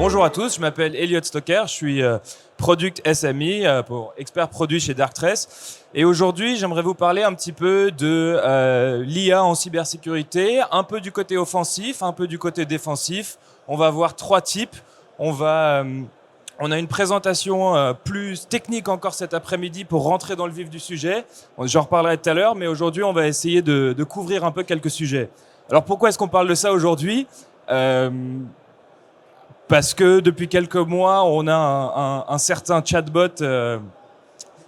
Bonjour à tous, je m'appelle Elliot Stocker, je suis Product SME pour expert produit chez Darktrace. Et aujourd'hui, j'aimerais vous parler un petit peu de l'IA en cybersécurité, un peu du côté offensif, un peu du côté défensif. On va voir trois types. On a une présentation plus technique encore cet après-midi pour rentrer dans le vif du sujet. J'en reparlerai tout à l'heure, mais aujourd'hui, on va essayer de couvrir un peu quelques sujets. Alors pourquoi est-ce qu'on parle de ça aujourd'hui ? Parce que depuis quelques mois, on a un certain chatbot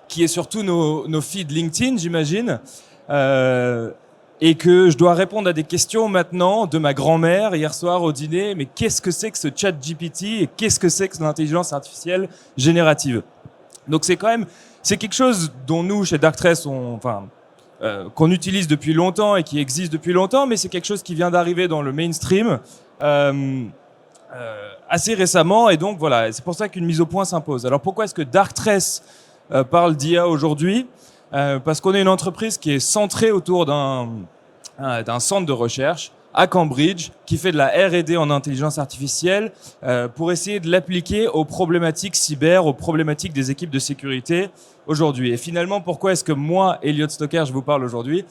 qui est sur tous nos feeds LinkedIn, j'imagine, et que je dois répondre à des questions maintenant de ma grand-mère hier soir au dîner. Mais qu'est-ce que c'est que ce chat GPT et qu'est-ce que c'est que l'intelligence artificielle générative ? Donc c'est quelque chose dont nous, chez Darktrace, qu'on utilise depuis longtemps et qui existe depuis longtemps, mais c'est quelque chose qui vient d'arriver dans le mainstream. Assez récemment, et donc voilà, c'est pour ça qu'une mise au point s'impose. Alors pourquoi est-ce que Darktrace parle d'IA aujourd'hui ? Parce qu'on est une entreprise qui est centrée autour d'un centre de recherche à Cambridge qui fait de la R&D en intelligence artificielle pour essayer de l'appliquer aux problématiques cyber, aux problématiques des équipes de sécurité aujourd'hui. Et finalement, pourquoi est-ce que moi, Elliot Stocker, je vous parle aujourd'hui ?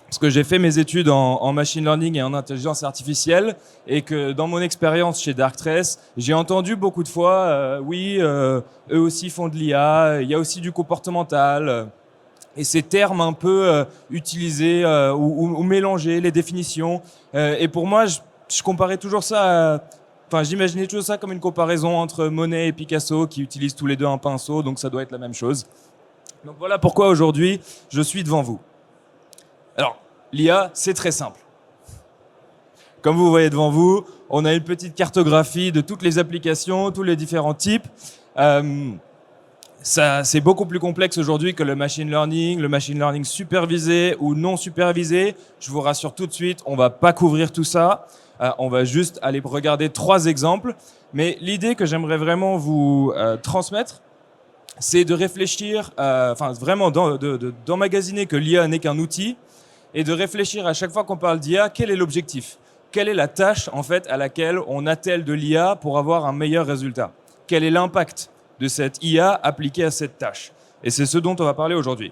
Parce que j'ai fait mes études en machine learning et en intelligence artificielle et que dans mon expérience chez Darktrace, j'ai entendu beaucoup de fois, eux aussi font de l'IA, il y a aussi du comportemental. Et ces termes un peu utilisés ou mélangés, les définitions. Et pour moi, je comparais toujours ça j'imaginais toujours ça comme une comparaison entre Monet et Picasso qui utilisent tous les deux un pinceau, donc ça doit être la même chose. Donc voilà pourquoi aujourd'hui, je suis devant vous. Alors, l'IA, c'est très simple. Comme vous voyez devant vous, on a une petite cartographie de toutes les applications, tous les différents types. C'est beaucoup plus complexe aujourd'hui que le machine learning supervisé ou non supervisé. Je vous rassure tout de suite, on ne va pas couvrir tout ça. On va juste aller regarder 3 exemples. Mais l'idée que j'aimerais vraiment vous transmettre, c'est de réfléchir, vraiment d'emmagasiner que l'IA n'est qu'un outil, et de réfléchir à chaque fois qu'on parle d'IA, quel est l'objectif ? Quelle est la tâche en fait à laquelle on attelle de l'IA pour avoir un meilleur résultat ? Quel est l'impact de cette IA appliquée à cette tâche ? Et c'est ce dont on va parler aujourd'hui.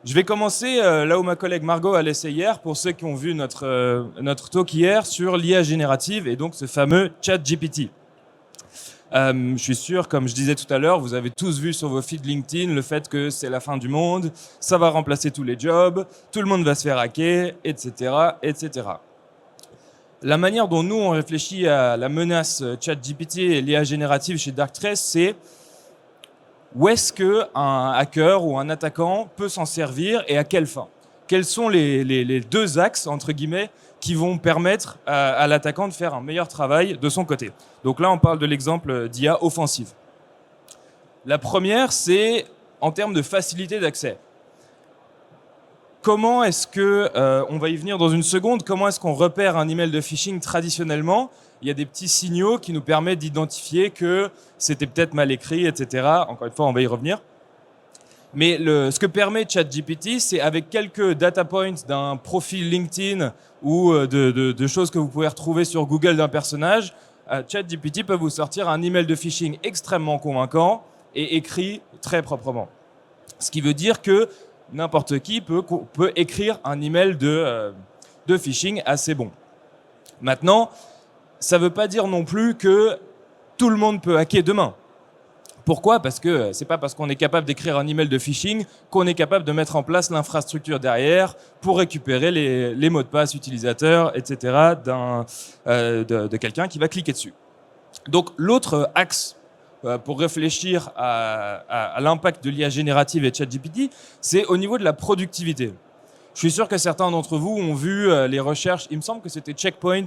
Je vais commencer là où ma collègue Margot a laissé hier, pour ceux qui ont vu notre talk hier sur l'IA générative et donc ce fameux ChatGPT. Je suis sûr, comme je disais tout à l'heure, vous avez tous vu sur vos feeds LinkedIn le fait que c'est la fin du monde, ça va remplacer tous les jobs, tout le monde va se faire hacker, etc., etc. La manière dont nous, on réfléchit à la menace ChatGPT et l'IA générative chez Darktrace, c'est où est-ce qu'un hacker ou un attaquant peut s'en servir et à quelle fin ? Quels sont les 2 axes, entre guillemets, qui vont permettre à l'attaquant de faire un meilleur travail de son côté. Donc là, on parle de l'exemple d'IA offensive. La première, c'est en termes de facilité d'accès. Comment est-ce que, on va y venir dans une seconde, comment est-ce qu'on repère un email de phishing traditionnellement ? Il y a des petits signaux qui nous permettent d'identifier que c'était peut-être mal écrit, etc. Encore une fois, on va y revenir. Mais ce que permet ChatGPT, c'est avec quelques data points d'un profil LinkedIn ou de choses que vous pouvez retrouver sur Google d'un personnage, ChatGPT peut vous sortir un email de phishing extrêmement convaincant et écrit très proprement. Ce qui veut dire que n'importe qui peut écrire un email de phishing assez bon. Maintenant, ça ne veut pas dire non plus que tout le monde peut hacker demain. Pourquoi ? Parce que c'est pas parce qu'on est capable d'écrire un email de phishing qu'on est capable de mettre en place l'infrastructure derrière pour récupérer les mots de passe utilisateurs, etc. de quelqu'un qui va cliquer dessus. Donc l'autre axe pour réfléchir à l'impact de l'IA générative et ChatGPT, c'est au niveau de la productivité. Je suis sûr que certains d'entre vous ont vu les recherches, il me semble que c'était Checkpoint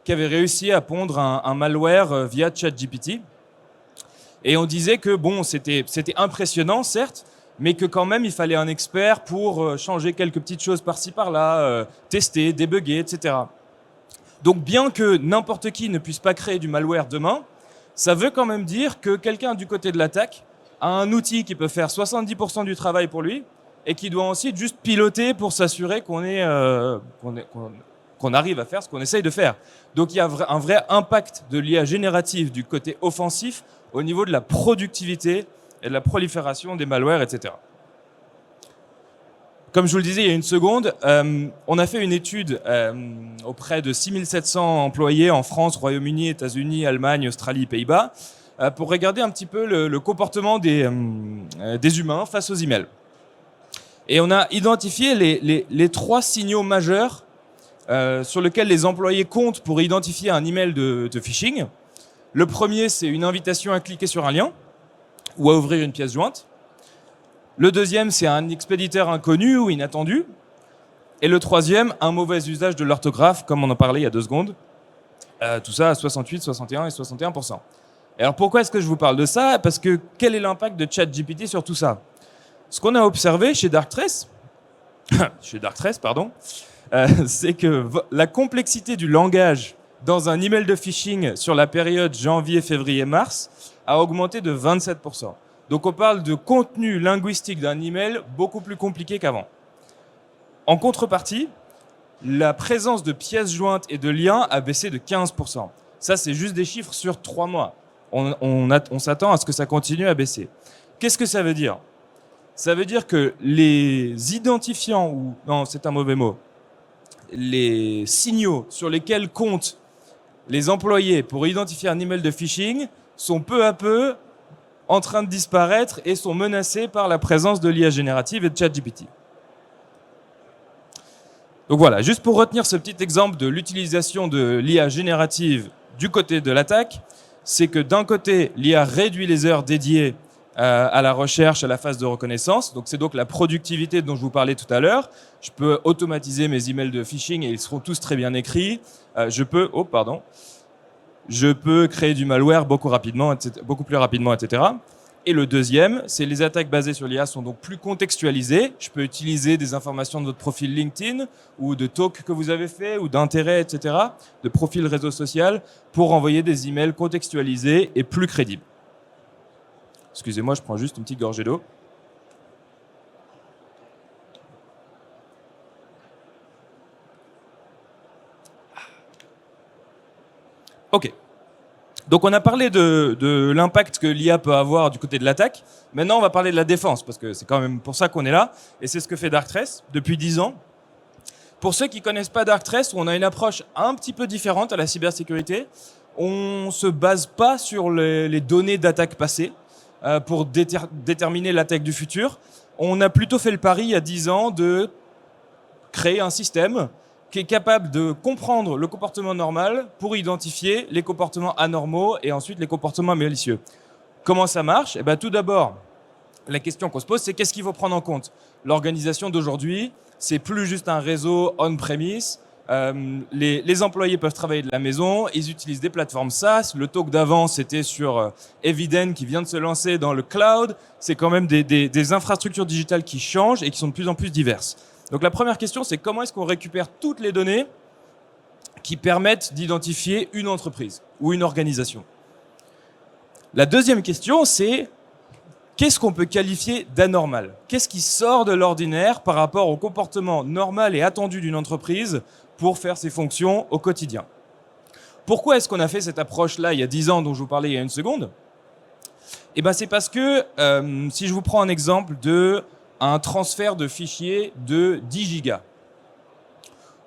qui avait réussi à pondre un malware via ChatGPT. Et on disait que bon, c'était impressionnant, certes, mais que quand même, il fallait un expert pour changer quelques petites choses par-ci, par-là, tester, débugger, etc. Donc, bien que n'importe qui ne puisse pas créer du malware demain, ça veut quand même dire que quelqu'un du côté de l'attaque a un outil qui peut faire 70% du travail pour lui et qui doit ensuite juste piloter pour s'assurer qu'on qu'on arrive à faire ce qu'on essaye de faire. Donc il y a un vrai impact de l'IA générative du côté offensif au niveau de la productivité et de la prolifération des malwares, etc. Comme je vous le disais il y a une seconde, on a fait une étude auprès de 6700 employés en France, Royaume-Uni, États-Unis, Allemagne, Australie, Pays-Bas, pour regarder un petit peu le comportement des humains face aux emails. Et on a identifié les 3 signaux majeurs sur lesquels les employés comptent pour identifier un email de phishing. Le premier, c'est une invitation à cliquer sur un lien ou à ouvrir une pièce jointe. Le deuxième, c'est un expéditeur inconnu ou inattendu. Et le troisième, un mauvais usage de l'orthographe, comme on en parlait il y a 2 secondes. Tout ça à 68, 61 et 61%. Et alors pourquoi est-ce que je vous parle de ça? Parce que quel est l'impact de ChatGPT sur tout ça? Ce qu'on a observé chez Darktrace, c'est que la complexité du langage dans un email de phishing sur la période janvier, février, mars a augmenté de 27%. Donc on parle de contenu linguistique d'un email beaucoup plus compliqué qu'avant. En contrepartie, la présence de pièces jointes et de liens a baissé de 15%. Ça, c'est juste des chiffres sur 3 mois. On s'attend à ce que ça continue à baisser. Qu'est-ce que ça veut dire? Ça veut dire que les identifiants, ou non, c'est un mauvais mot, les signaux sur lesquels comptent les employés pour identifier un email de phishing sont peu à peu en train de disparaître et sont menacés par la présence de l'IA générative et de ChatGPT. Donc voilà, juste pour retenir ce petit exemple de l'utilisation de l'IA générative du côté de l'attaque, c'est que d'un côté, l'IA réduit les heures dédiées à la recherche, à la phase de reconnaissance. Donc c'est donc la productivité dont je vous parlais tout à l'heure. Je peux automatiser mes emails de phishing et ils seront tous très bien écrits. Je peux créer du malware beaucoup plus rapidement, etc. Et le deuxième, c'est les attaques basées sur l'IA sont donc plus contextualisées. Je peux utiliser des informations de votre profil LinkedIn ou de talk que vous avez fait ou d'intérêt, etc., de profil réseau social pour envoyer des emails contextualisés et plus crédibles. Excusez-moi, je prends juste une petite gorgée d'eau. Ok. Donc on a parlé de l'impact que l'IA peut avoir du côté de l'attaque. Maintenant, on va parler de la défense, parce que c'est quand même pour ça qu'on est là. Et c'est ce que fait Darktrace depuis 10 ans. Pour ceux qui ne connaissent pas Darktrace, on a une approche un petit peu différente à la cybersécurité. On ne se base pas sur les données d'attaque passées pour déterminer l'attaque du futur. On a plutôt fait le pari il y a 10 ans de créer un système qui est capable de comprendre le comportement normal pour identifier les comportements anormaux et ensuite les comportements malicieux. Comment ça marche? Tout d'abord, la question qu'on se pose, c'est qu'est-ce qu'il faut prendre en compte? L'organisation d'aujourd'hui, c'est plus juste un réseau on-premise. Les employés peuvent travailler de la maison, ils utilisent des plateformes SaaS. Le talk d'avant, c'était sur Eviden qui vient de se lancer dans le cloud. C'est quand même des infrastructures digitales qui changent et qui sont de plus en plus diverses. Donc la première question, c'est comment est-ce qu'on récupère toutes les données qui permettent d'identifier une entreprise ou une organisation? La deuxième question, c'est qu'est-ce qu'on peut qualifier d'anormal? Qu'est-ce qui sort de l'ordinaire par rapport au comportement normal et attendu d'une entreprise pour faire ses fonctions au quotidien? Pourquoi est-ce qu'on a fait cette approche-là il y a 10 ans dont je vous parlais il y a une seconde? C'est parce que si je vous prends un exemple de un transfert de fichiers de 10 gigas.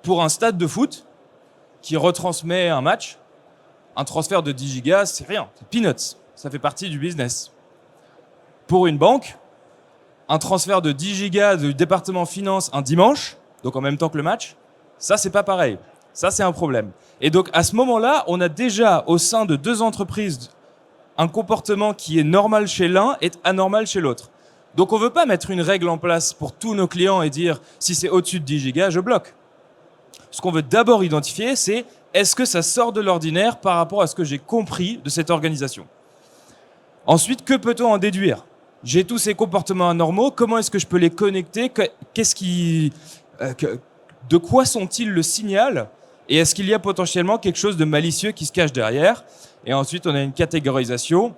Pour un stade de foot qui retransmet un match, un transfert de 10 gigas, c'est rien, c'est peanuts, ça fait partie du business. Pour une banque, un transfert de 10 gigas du département finance un dimanche, donc en même temps que le match, ça c'est pas pareil, ça c'est un problème. Et donc à ce moment-là, on a déjà au sein de 2 entreprises un comportement qui est normal chez l'un et anormal chez l'autre. Donc on ne veut pas mettre une règle en place pour tous nos clients et dire si c'est au-dessus de 10 gigas, je bloque. Ce qu'on veut d'abord identifier, c'est est-ce que ça sort de l'ordinaire par rapport à ce que j'ai compris de cette organisation. Ensuite, que peut-on en déduire? J'ai tous ces comportements anormaux, comment est-ce que je peux les connecter? De quoi sont-ils le signal? Et est-ce qu'il y a potentiellement quelque chose de malicieux qui se cache derrière? Et ensuite, on a une catégorisation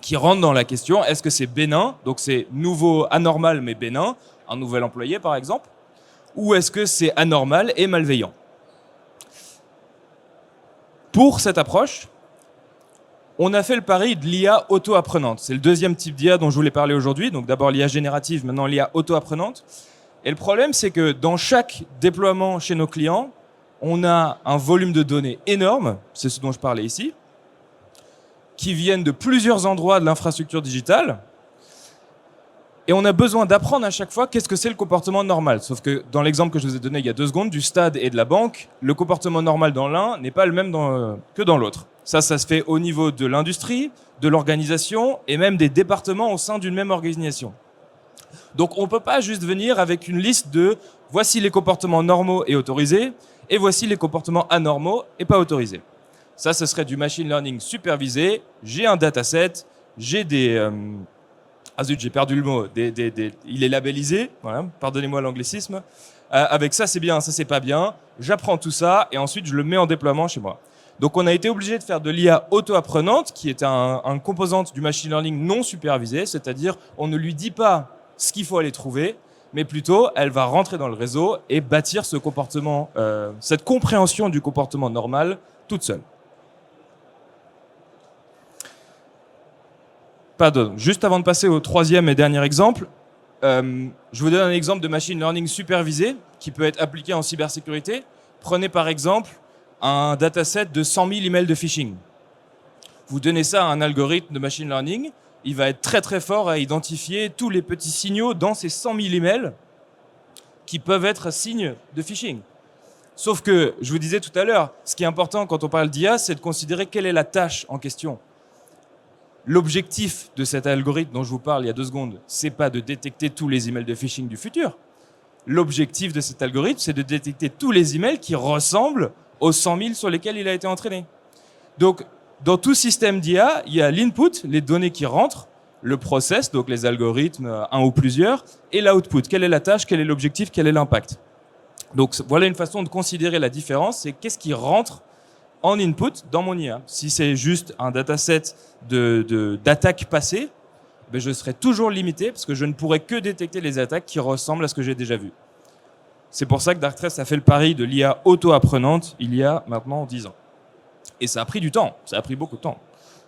qui rentre dans la question, est-ce que c'est bénin, donc c'est nouveau, anormal mais bénin, un nouvel employé par exemple, ou est-ce que c'est anormal et malveillant? Pour cette approche, on a fait le pari de l'IA auto-apprenante. C'est le deuxième type d'IA dont je voulais parler aujourd'hui. Donc d'abord l'IA générative, maintenant l'IA auto-apprenante. Et le problème, c'est que dans chaque déploiement chez nos clients, on a un volume de données énorme, c'est ce dont je parlais ici, qui viennent de plusieurs endroits de l'infrastructure digitale. Et on a besoin d'apprendre à chaque fois qu'est-ce que c'est le comportement normal. Sauf que dans l'exemple que je vous ai donné il y a 2 secondes, du stade et de la banque, le comportement normal dans l'un n'est pas le même que dans l'autre. Ça se fait au niveau de l'industrie, de l'organisation et même des départements au sein d'une même organisation. Donc on ne peut pas juste venir avec une liste de voici les comportements normaux et autorisés et voici les comportements anormaux et pas autorisés. Ça, ce serait du machine learning supervisé. J'ai un dataset, j'ai des... ah zut, j'ai perdu le mot. Il est labellisé, voilà, pardonnez-moi l'anglicisme. Avec ça, c'est bien, ça, c'est pas bien. J'apprends tout ça et ensuite, je le mets en déploiement chez moi. Donc, on a été obligé de faire de l'IA auto-apprenante, qui est un composante du machine learning non supervisé, c'est-à-dire on ne lui dit pas ce qu'il faut aller trouver, mais plutôt, elle va rentrer dans le réseau et bâtir ce comportement, cette compréhension du comportement normal toute seule. Pardon, juste avant de passer au troisième et dernier exemple, je vous donne un exemple de machine learning supervisé qui peut être appliqué en cybersécurité. Prenez par exemple un dataset de 100 000 emails de phishing. Vous donnez ça à un algorithme de machine learning, il va être très très fort à identifier tous les petits signaux dans ces 100 000 emails qui peuvent être signes de phishing. Sauf que, je vous disais tout à l'heure, ce qui est important quand on parle d'IA, c'est de considérer quelle est la tâche en question. L'objectif de cet algorithme dont je vous parle il y a 2 secondes, c'est pas de détecter tous les emails de phishing du futur. L'objectif de cet algorithme, c'est de détecter tous les emails qui ressemblent aux 100 000 sur lesquels il a été entraîné. Donc, dans tout système d'IA, il y a l'input, les données qui rentrent, le process, donc les algorithmes, un ou plusieurs, et l'output. Quelle est la tâche, quel est l'objectif, quel est l'impact. Donc, voilà une façon de considérer la différence, c'est qu'est-ce qui rentre en input dans mon IA. Si c'est juste un dataset d'attaques passées, ben je serai toujours limité parce que je ne pourrai que détecter les attaques qui ressemblent à ce que j'ai déjà vu. C'est pour ça que Darktrace a fait le pari de l'IA auto-apprenante il y a maintenant 10 ans. Et ça a pris du temps, ça a pris beaucoup de temps.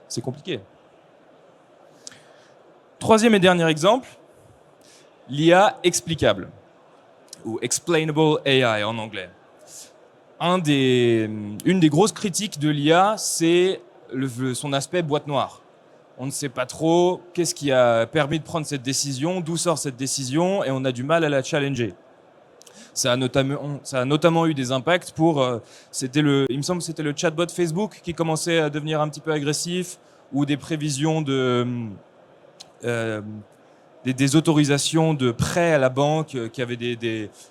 C'est compliqué. Troisième et dernier exemple, l'IA explicable, ou explainable AI en anglais. Une des grosses critiques de l'IA, c'est son aspect boîte noire. On ne sait pas trop qu'est-ce qui a permis de prendre cette décision, d'où sort cette décision, et on a du mal à la challenger. Ça a notamment eu des impacts pour... il me semble que c'était le chatbot Facebook qui commençait à devenir un petit peu agressif, ou des prévisions des autorisations de prêts à la banque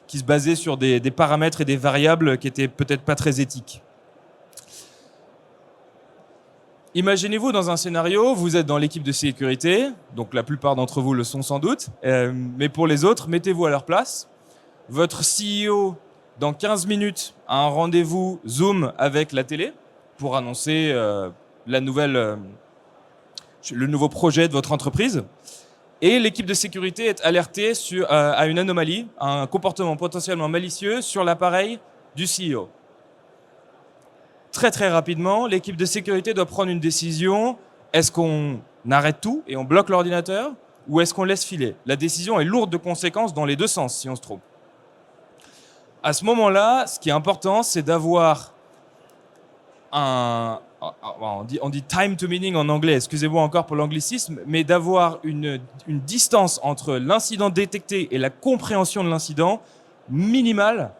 qui se basaient sur des paramètres et des variables qui étaient peut-être pas très éthiques. Imaginez-vous dans un scénario, vous êtes dans l'équipe de sécurité, donc la plupart d'entre vous le sont sans doute, mais pour les autres, mettez-vous à leur place. Votre CEO, dans 15 minutes, a un rendez-vous Zoom avec la télé pour annoncer le nouveau projet de votre entreprise. Et l'équipe de sécurité est alertée à une anomalie, à un comportement potentiellement malicieux sur l'appareil du CEO. Très très rapidement, l'équipe de sécurité doit prendre une décision. Est-ce qu'on arrête tout et on bloque l'ordinateur ou est-ce qu'on laisse filer? La décision est lourde de conséquences dans les deux sens si on se trompe. À ce moment-là, ce qui est important, c'est d'avoir on dit time to meaning en anglais, excusez-moi encore pour l'anglicisme, mais d'avoir une distance entre l'incident détecté et la compréhension de l'incident minimale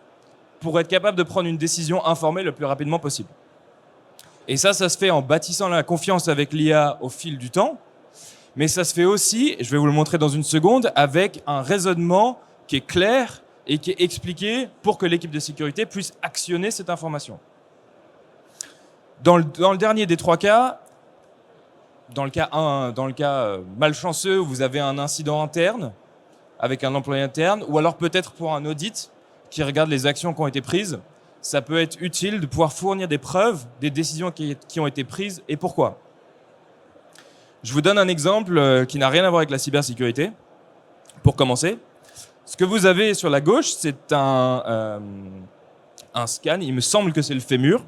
pour être capable de prendre une décision informée le plus rapidement possible. Et ça se fait en bâtissant la confiance avec l'IA au fil du temps, mais ça se fait aussi, je vais vous le montrer dans une seconde, avec un raisonnement qui est clair et qui est expliqué pour que l'équipe de sécurité puisse actionner cette information. Dans le dernier des 3 cas, dans le cas malchanceux où vous avez un incident interne avec un employé interne, ou alors peut-être pour un audit qui regarde les actions qui ont été prises, ça peut être utile de pouvoir fournir des preuves des décisions qui ont été prises et pourquoi. Je vous donne un exemple qui n'a rien à voir avec la cybersécurité. Pour commencer, ce que vous avez sur la gauche, c'est un scan, il me semble que c'est le fémur,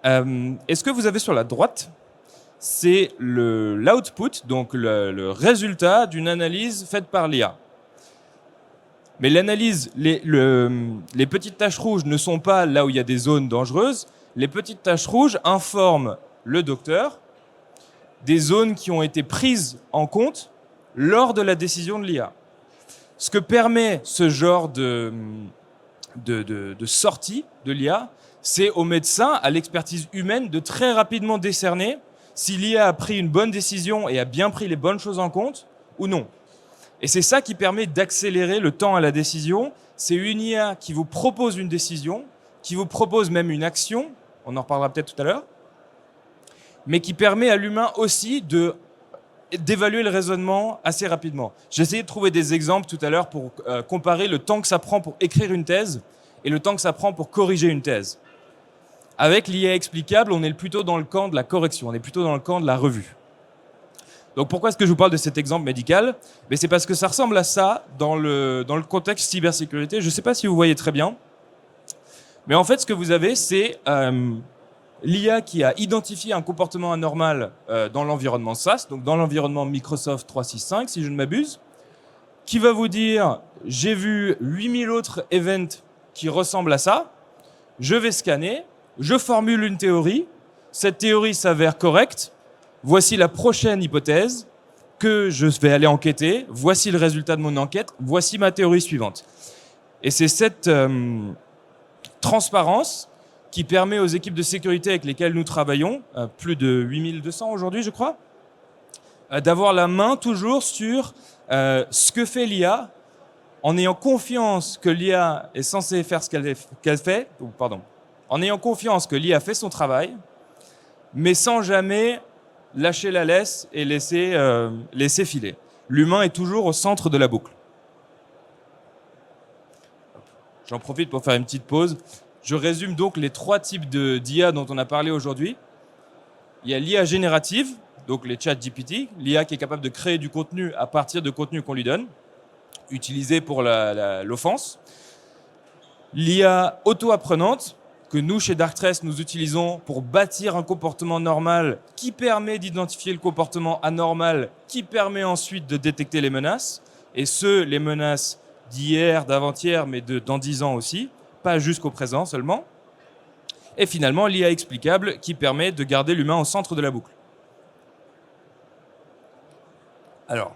Et ce que vous avez sur la droite, c'est l'output, donc le résultat d'une analyse faite par l'IA. Mais l'analyse, les petites taches rouges ne sont pas là où il y a des zones dangereuses. Les petites taches rouges informent le docteur des zones qui ont été prises en compte lors de la décision de l'IA. Ce que permet ce genre de sortie de l'IA, c'est aux médecins, à l'expertise humaine, de très rapidement décerner si l'IA a pris une bonne décision et a bien pris les bonnes choses en compte ou non. Et c'est ça qui permet d'accélérer le temps à la décision. C'est une IA qui vous propose une décision, qui vous propose même une action, on en reparlera peut-être tout à l'heure, mais qui permet à l'humain aussi d'évaluer le raisonnement assez rapidement. J'ai essayé de trouver des exemples tout à l'heure pour comparer le temps que ça prend pour écrire une thèse et le temps que ça prend pour corriger une thèse. Avec l'IA explicable, on est plutôt dans le camp de la correction, on est plutôt dans le camp de la revue. Donc pourquoi est-ce que je vous parle de cet exemple médical? C'est parce que ça ressemble à ça dans le contexte cybersécurité. Je ne sais pas si vous voyez très bien, mais en fait ce que vous avez, c'est l'IA qui a identifié un comportement anormal dans l'environnement SaaS, donc dans l'environnement Microsoft 365, si je ne m'abuse, qui va vous dire « j'ai vu 8000 autres events qui ressemblent à ça, je vais scanner, je formule une théorie, cette théorie s'avère correcte, voici la prochaine hypothèse que je vais aller enquêter, voici le résultat de mon enquête, voici ma théorie suivante ». Et c'est cette transparence qui permet aux équipes de sécurité avec lesquelles nous travaillons, plus de 8200 aujourd'hui je crois, d'avoir la main toujours sur ce que fait l'IA, en ayant confiance que l'IA est censée faire ce qu'elle fait, en ayant confiance que l'IA fait son travail, mais sans jamais lâcher la laisse et laisser filer. L'humain est toujours au centre de la boucle. J'en profite pour faire une petite pause. Je résume donc les 3 types d'IA dont on a parlé aujourd'hui. Il y a l'IA générative, donc les chat GPT, l'IA qui est capable de créer du contenu à partir de contenu qu'on lui donne, utilisé pour l'offense. L'IA auto-apprenante, que nous, chez Darktrace, nous utilisons pour bâtir un comportement normal qui permet d'identifier le comportement anormal, qui permet ensuite de détecter les menaces, et les menaces d'hier, d'avant-hier, mais dans 10 ans aussi, pas jusqu'au présent seulement. Et finalement, l'IA explicable qui permet de garder l'humain au centre de la boucle. Alors,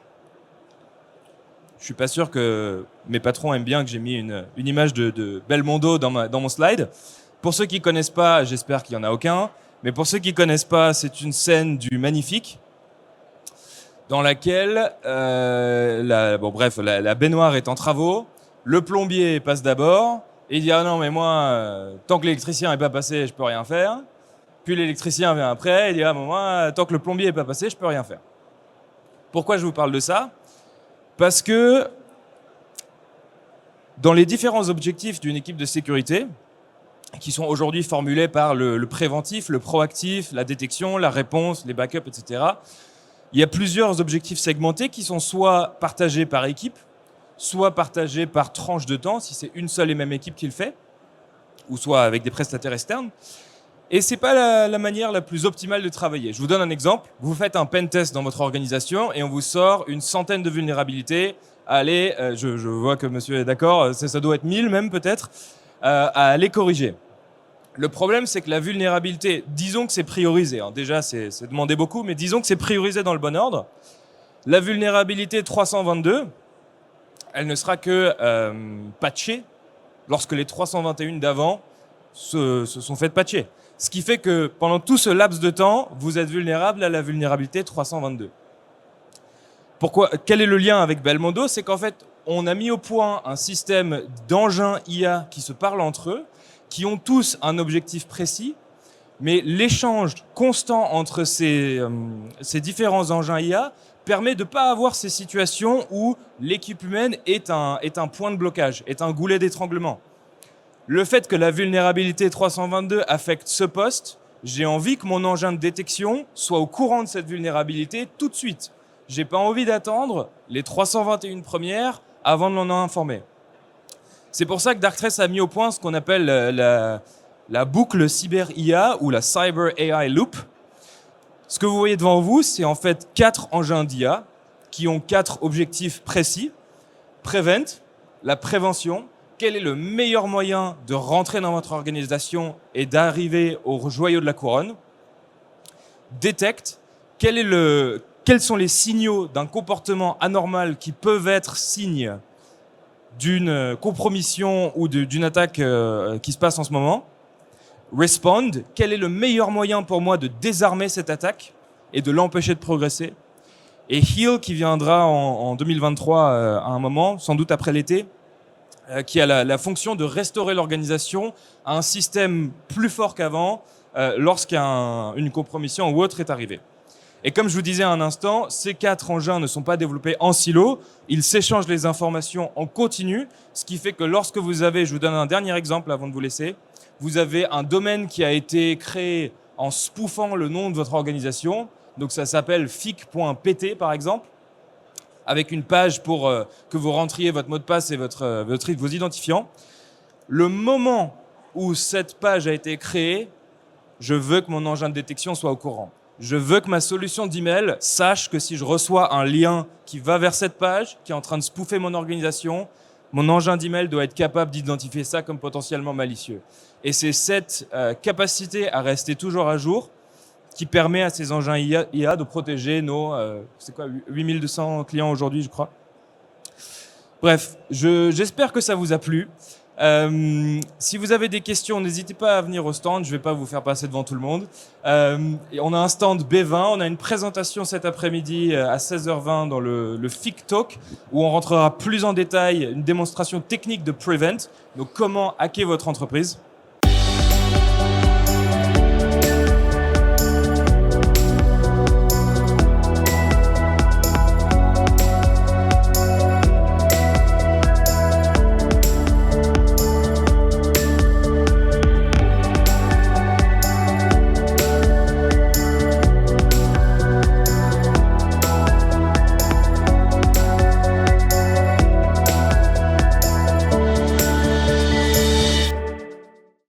je suis pas sûr que mes patrons aiment bien que j'ai mis une image de Belmondo dans mon slide. Pour ceux qui connaissent pas, j'espère qu'il y en a aucun, mais pour ceux qui connaissent pas, c'est une scène du Magnifique dans laquelle la baignoire est en travaux, le plombier passe d'abord, et il dit « Ah non, mais moi, tant que l'électricien n'est pas passé, je peux rien faire. » Puis l'électricien vient après, il dit « Ah, moi, tant que le plombier n'est pas passé, je peux rien faire. » Pourquoi je vous parle de ça? Parce que dans les différents objectifs d'une équipe de sécurité, qui sont aujourd'hui formulés par le préventif, le proactif, la détection, la réponse, les backups, etc., il y a plusieurs objectifs segmentés qui sont soit partagés par équipe, soit partagés par tranche de temps, si c'est une seule et même équipe qui le fait, ou soit avec des prestataires externes. Et ce n'est pas la manière la plus optimale de travailler. Je vous donne un exemple. Vous faites un pen test dans votre organisation et on vous sort une centaine de vulnérabilités. Allez, je vois que monsieur est d'accord, ça doit être 1000 même peut-être, à aller corriger. Le problème, c'est que la vulnérabilité, disons que c'est priorisé, hein. Déjà c'est demandé beaucoup, mais disons que c'est priorisé dans le bon ordre. La vulnérabilité 322, elle ne sera que patchée lorsque les 321 d'avant se sont faites patcher. Ce qui fait que pendant tout ce laps de temps, vous êtes vulnérable à la vulnérabilité 322. Pourquoi? Quel est le lien avec Belmondo? C'est qu'en fait, on a mis au point un système d'engins IA qui se parlent entre eux, qui ont tous un objectif précis, mais l'échange constant entre ces différents engins IA permet de ne pas avoir ces situations où l'équipe humaine est un point de blocage, est un goulet d'étranglement. Le fait que la vulnérabilité 322 affecte ce poste, j'ai envie que mon engin de détection soit au courant de cette vulnérabilité tout de suite. J'ai pas envie d'attendre les 321 premières avant de l'en informer. C'est pour ça que Darktrace a mis au point ce qu'on appelle la boucle Cyber IA ou la Cyber AI Loop. Ce que vous voyez devant vous, c'est en fait 4 engins d'IA qui ont 4 objectifs précis. Prevent, la prévention. Quel est le meilleur moyen de rentrer dans votre organisation et d'arriver au joyau de la couronne? Detect, quels sont les signaux d'un comportement anormal qui peuvent être signes d'une compromission ou d'une attaque qui se passe en ce moment? Respond, quel est le meilleur moyen pour moi de désarmer cette attaque et de l'empêcher de progresser? Et Heal, qui viendra en 2023 à un moment, sans doute après l'été, qui a la fonction de restaurer l'organisation à un système plus fort qu'avant lorsqu'une compromission ou autre est arrivée. Et comme je vous disais à un instant, ces 4 engins ne sont pas développés en silo, ils s'échangent les informations en continu, ce qui fait que lorsque vous avez, je vous donne un dernier exemple avant de vous laisser, vous avez un domaine qui a été créé en spoofant le nom de votre organisation, donc ça s'appelle fic.pt par exemple, avec une page pour que vous rentriez votre mot de passe et vos identifiants. Le moment où cette page a été créée, je veux que mon engin de détection soit au courant. Je veux que ma solution d'email sache que si je reçois un lien qui va vers cette page, qui est en train de spoofer mon organisation, mon engin d'email doit être capable d'identifier ça comme potentiellement malicieux. Et c'est cette capacité à rester toujours à jour qui permet à ces engins IA de protéger nos 8200 clients aujourd'hui, je crois. Bref, j'espère que ça vous a plu. Si vous avez des questions, n'hésitez pas à venir au stand. Je ne vais pas vous faire passer devant tout le monde. On a un stand B20. On a une présentation cet après-midi à 16h20 dans le FIC Talk où on rentrera plus en détail, une démonstration technique de Prevent. Donc, comment hacker votre entreprise.